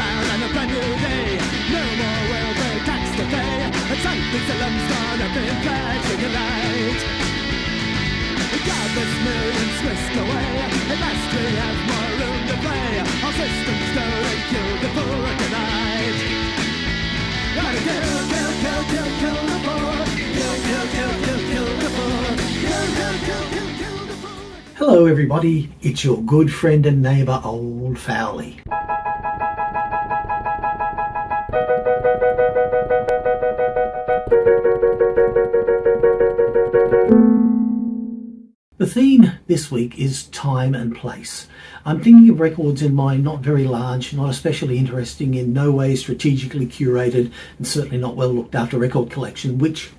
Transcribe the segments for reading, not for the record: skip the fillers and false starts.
crown and a brand new day. No more welfare tax to pay. A tight piece of lump's gone up in flashing a light. Godless millions whisked away. At last we have more room to play. Our systems go and kill the poor tonight. Gotta kill, kill, kill, kill, kill the poor. Kill, kill, kill, kill, kill the poor. Kill, kill, kill, kill, kill the poor. Hello everybody, it's your good friend and neighbour Old Fowley. The theme this week is time and place. I'm thinking of records in my not very large, not especially interesting, in no way strategically curated, and certainly not well looked after record collection, which,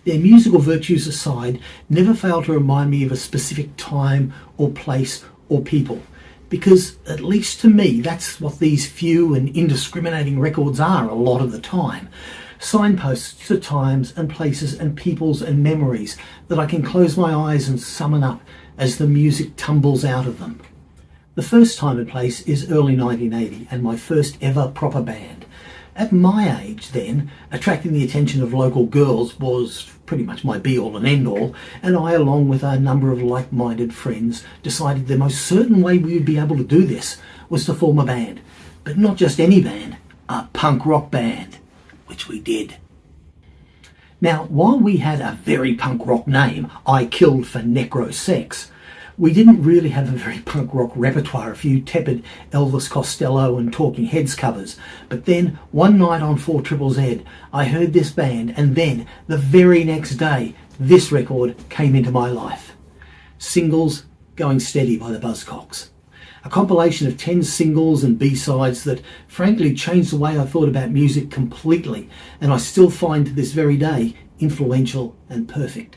their musical virtues aside, never fail to remind me of a specific time or place or people. Because, at least to me, that's what these few and indiscriminating records are a lot of the time. Signposts to times and places and peoples and memories that I can close my eyes and summon up as the music tumbles out of them. The first time and place is early 1980 and my first ever proper band. At my age then, attracting the attention of local girls was pretty much my be-all and end-all, and I, along with a number of like-minded friends, decided the most certain way we would be able to do this was to form a band. But not just any band, a punk rock band. Which we did. Now, while we had a very punk rock name, I Killed for Necro Sex, we didn't really have a very punk rock repertoire, a few tepid Elvis Costello and Talking Heads covers. But then, one night on 4ZZZ, I heard this band, and then, the very next day, this record came into my life. Singles Going Steady by the Buzzcocks. A compilation of 10 singles and B-sides that frankly changed the way I thought about music completely, and I still find to this very day influential and perfect.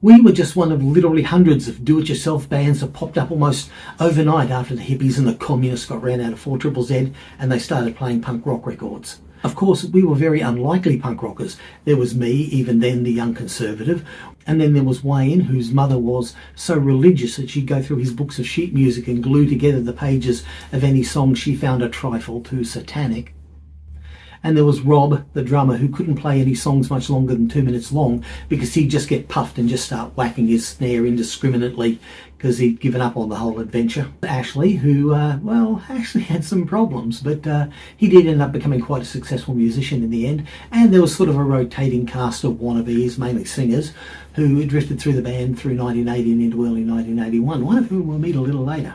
We were just one of literally hundreds of do-it-yourself bands that popped up almost overnight after the hippies and the communists got ran out of 4ZZZ and they started playing punk rock records. Of course, we were very unlikely punk rockers. There was me, even then the young conservative, and then there was Wayne, whose mother was so religious that she'd go through his books of sheet music and glue together the pages of any song she found a trifle too satanic. And there was Rob, the drummer, who couldn't play any songs much longer than 2 minutes long because he'd just get puffed and just start whacking his snare indiscriminately because he'd given up on the whole adventure. Ashley, who, actually had some problems, but he did end up becoming quite a successful musician in the end. And there was sort of a rotating cast of wannabes, mainly singers, who drifted through the band through 1980 and into early 1981, one of whom we'll meet a little later.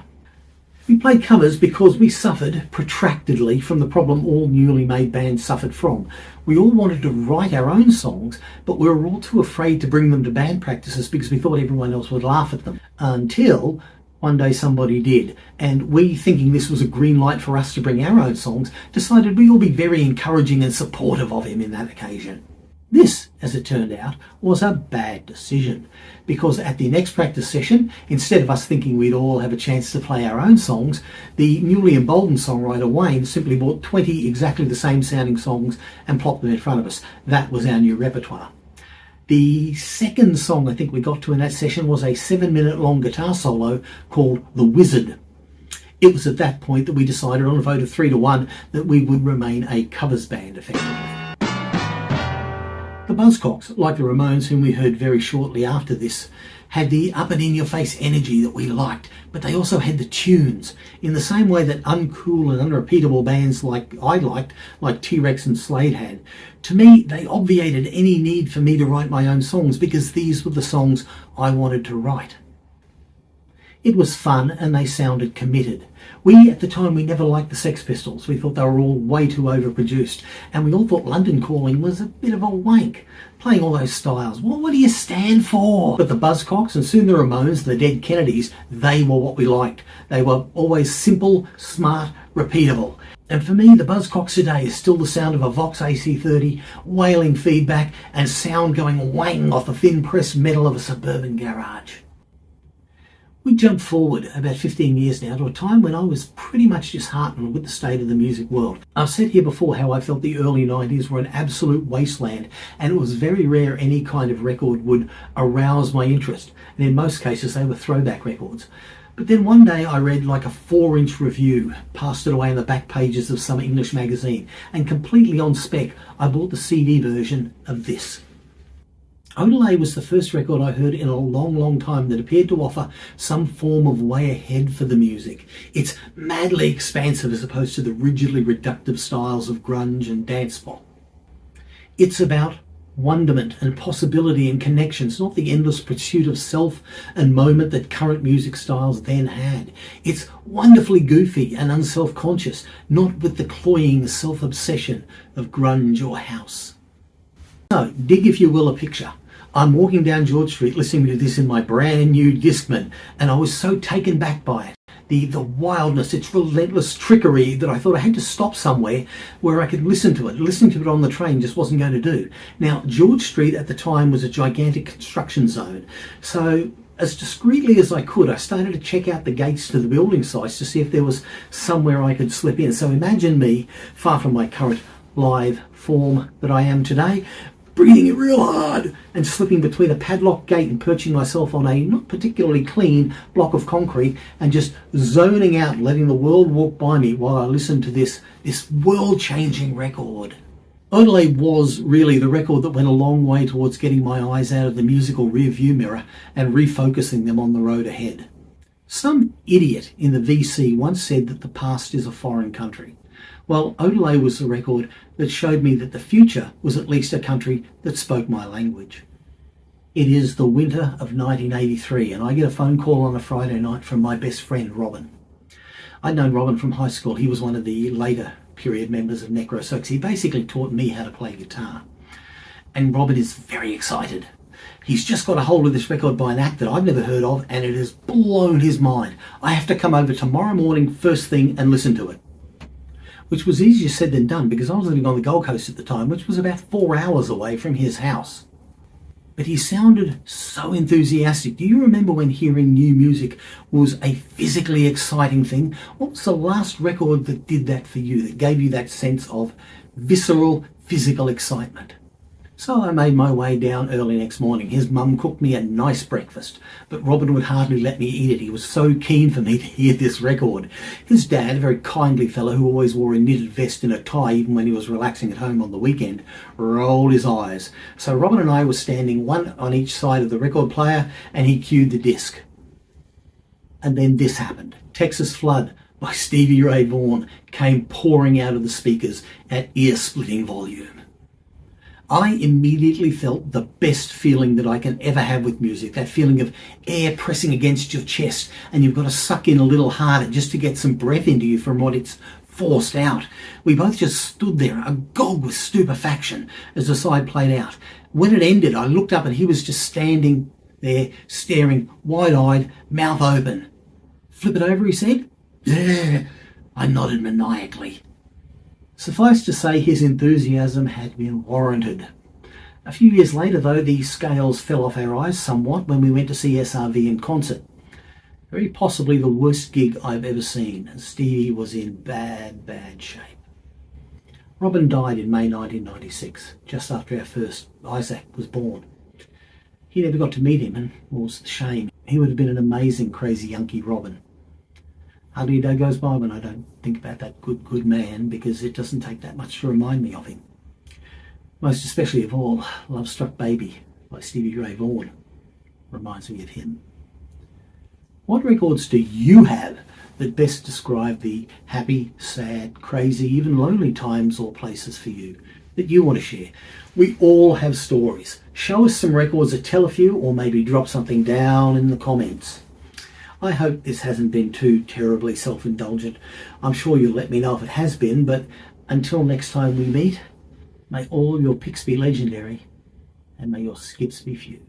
We played covers because we suffered protractedly from the problem all newly made bands suffered from. We all wanted to write our own songs, but we were all too afraid to bring them to band practices because we thought everyone else would laugh at them. Until one day somebody did, and we, thinking this was a green light for us to bring our own songs, decided we'd all be very encouraging and supportive of him in that occasion. This, as it turned out, was a bad decision, because at the next practice session, instead of us thinking we'd all have a chance to play our own songs, the newly emboldened songwriter Wayne simply bought 20 exactly the same sounding songs and plopped them in front of us. That was our new repertoire. The second song I think we got to in that session was a 7-minute long guitar solo called The Wizard. It was at that point that we decided on a vote of 3-1 that we would remain a covers band effectively. The Buzzcocks, like the Ramones, whom we heard very shortly after this, had the up-and-in-your-face energy that we liked, but they also had the tunes, in the same way that uncool and unrepeatable bands like I liked, like T-Rex and Slade had. To me, they obviated any need for me to write my own songs because these were the songs I wanted to write. It was fun and they sounded committed. At the time, we never liked the Sex Pistols. We thought they were all way too overproduced. And we all thought London Calling was a bit of a wank. Playing all those styles. Well, what do you stand for? But the Buzzcocks and soon the Ramones, the Dead Kennedys, they were what we liked. They were always simple, smart, repeatable. And for me, the Buzzcocks today is still the sound of a Vox AC30, wailing feedback, and sound going wang off the thin pressed metal of a suburban garage. We jump forward about 15 years now to a time when I was pretty much disheartened with the state of the music world. I've said here before how I felt the early 90s were an absolute wasteland, and it was very rare any kind of record would arouse my interest, and in most cases they were throwback records. But then one day I read like a 4-inch review, pasted away in the back pages of some English magazine, and completely on spec I bought the CD version of this. Odelay was the first record I heard in a long time that appeared to offer some form of way ahead for the music. It's madly expansive as opposed to the rigidly reductive styles of grunge and dance pop. It's about wonderment and possibility and connections, not the endless pursuit of self and moment that current music styles then had. It's wonderfully goofy and unself-conscious, not with the cloying self-obsession of grunge or house. So, dig if you will a picture. I'm walking down George Street listening to this in my brand new Discman, and I was so taken back by it. The wildness, its relentless trickery, that I thought I had to stop somewhere where I could listen to it. Listening to it on the train just wasn't going to do. Now, George Street at the time was a gigantic construction zone, so as discreetly as I could, I started to check out the gates to the building sites to see if there was somewhere I could slip in. So imagine me, far from my current live form that I am today, breathing it real hard and slipping between a padlocked gate and perching myself on a not particularly clean block of concrete and just zoning out, letting the world walk by me while I listened to this world-changing record. Odelay was really the record that went a long way towards getting my eyes out of the musical rear-view mirror and refocusing them on the road ahead. Some idiot in the VC once said that the past is a foreign country. Well, Odelay was the record that showed me that the future was at least a country that spoke my language. It is the winter of 1983, and I get a phone call on a Friday night from my best friend, Robin. I'd known Robin from high school. He was one of the later period members of Necrosox. He basically taught me how to play guitar. And Robin is very excited. He's just got a hold of this record by an act that I've never heard of, and it has blown his mind. I have to come over tomorrow morning first thing and listen to it. Which was easier said than done, because I was living on the Gold Coast at the time, which was about 4 hours away from his house. But he sounded so enthusiastic. Do you remember when hearing new music was a physically exciting thing? What was the last record that did that for you, that gave you that sense of visceral, physical excitement? So I made my way down early next morning. His mum cooked me a nice breakfast, but Robin would hardly let me eat it. He was so keen for me to hear this record. His dad, a very kindly fellow who always wore a knitted vest and a tie even when he was relaxing at home on the weekend, rolled his eyes. So Robin and I were standing one on each side of the record player, and he cued the disc. And then this happened. Texas Flood by Stevie Ray Vaughan came pouring out of the speakers at ear-splitting volume. I immediately felt the best feeling that I can ever have with music, that feeling of air pressing against your chest and you've got to suck in a little harder just to get some breath into you from what it's forced out. We both just stood there, agog with stupefaction, as the side played out. When it ended, I looked up and he was just standing there, staring, wide-eyed, mouth open. "Flip it over," he said. "Yeah," I nodded maniacally. Suffice to say, his enthusiasm had been warranted. A few years later, though, the scales fell off our eyes somewhat when we went to see SRV in concert. Very possibly the worst gig I've ever seen, and Stevie was in bad shape. Robin died in May 1996, just after our first Isaac was born. He never got to meet him, and was the shame. He would have been an amazing crazy Yankee Robin. Hardly a day goes by when I don't think about that good man, because it doesn't take that much to remind me of him. Most especially of all, Love Struck Baby by Stevie Ray Vaughan reminds me of him. What records do you have that best describe the happy, sad, crazy, even lonely times or places for you that you want to share? We all have stories. Show us some records that tell a few, or maybe drop something down in the comments. I hope this hasn't been too terribly self-indulgent. I'm sure you'll let me know if it has been, but until next time we meet, may all your picks be legendary, and may your skips be few.